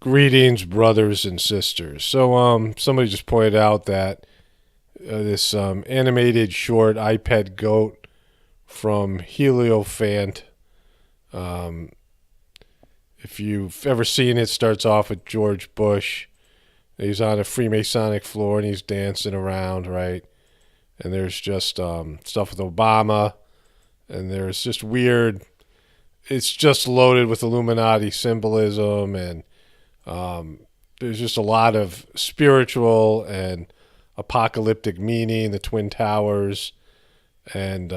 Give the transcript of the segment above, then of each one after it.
Greetings, brothers and sisters. So, somebody just pointed out that this animated short iPad goat from Heliofant, um, if you've ever seen it, starts off with George Bush. He's on a Freemasonic floor and he's dancing around, right? And there's just stuff with Obama, and there's just weird. It's just loaded with Illuminati symbolism, and there's just a lot of spiritual and apocalyptic meaning, the Twin Towers, and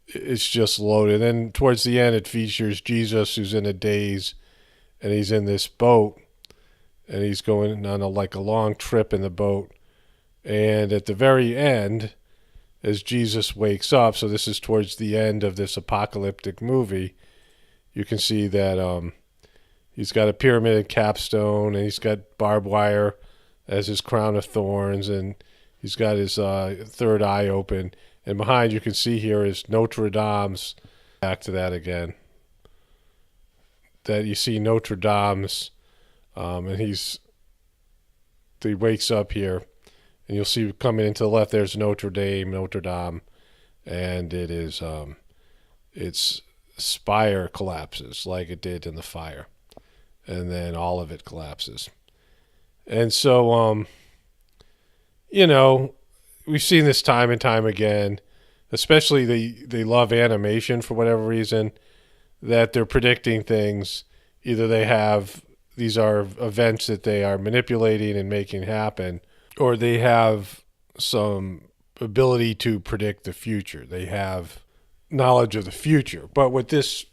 it's just loaded. And towards the end, it features Jesus, who's in a daze, and he's in this boat, and he's going on a long trip in the boat. And at the very end, as Jesus wakes up, so this is towards the end of this apocalyptic movie, you can see that he's got a pyramid capstone, and he's got barbed wire as his crown of thorns, and he's got his third eye open. And behind, you can see here is Notre Dame's. Back to that again. That you see Notre Dame's, and he wakes up here, and you'll see coming into the left, there's Notre Dame, and it is its spire collapses like it did in the fire, and then all of it collapses. And so, we've seen this time and time again, especially they love animation for whatever reason, that they're predicting things. Either these are events that they are manipulating and making happen, or they have some ability to predict the future. They have knowledge of the future. But with this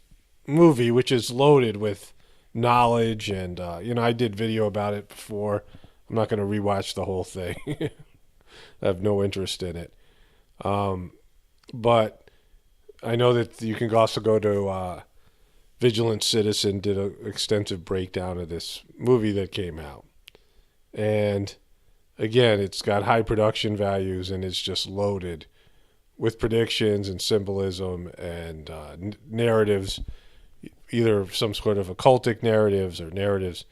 movie, which is loaded with knowledge, and I did video about it before. I'm not going to rewatch the whole thing. I have no interest in it. But I know that you can also go to Vigilant Citizen did an extensive breakdown of this movie that came out. And again, it's got high production values, and it's just loaded with predictions and symbolism and narratives, either some sort of occultic narratives or narratives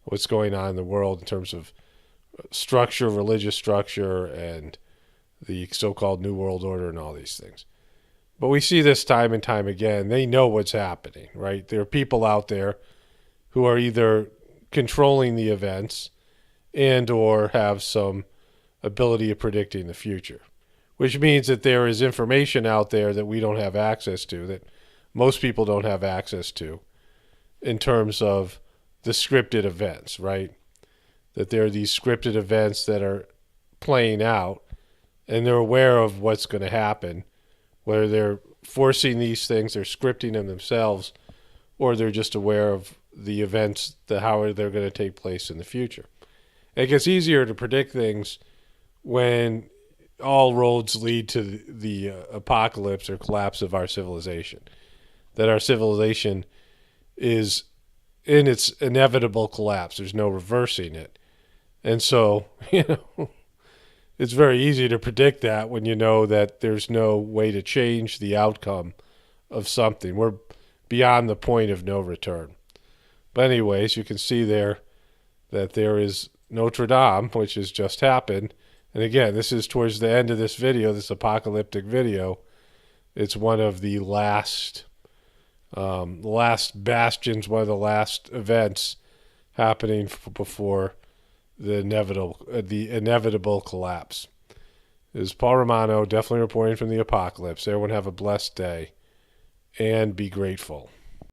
of what's going on in the world in terms of structure, religious structure, and the so-called New World Order and all these things. But we see this time and time again. They know what's happening, right? There are people out there who are either controlling the events and or have some ability of predicting the future, which means that there is information out there that we don't have access to, that most people don't have access to, in terms of the scripted events, right? That there are these scripted events that are playing out, and they're aware of what's going to happen, whether they're forcing these things, they're scripting them themselves, or they're just aware of the events, how they're going to take place in the future. It gets easier to predict things when all roads lead to the apocalypse or collapse of our civilization. That our civilization is in its inevitable collapse. There's no reversing it. And so, it's very easy to predict that when you know that there's no way to change the outcome of something. We're beyond the point of no return. But anyways, you can see there that there is Notre Dame, which has just happened. And again, this is towards the end of this video, this apocalyptic video. It's one of the last bastions, one of the last events happening before the inevitable collapse. This is Paul Romano, definitely reporting from the apocalypse. Everyone have a blessed day and be grateful.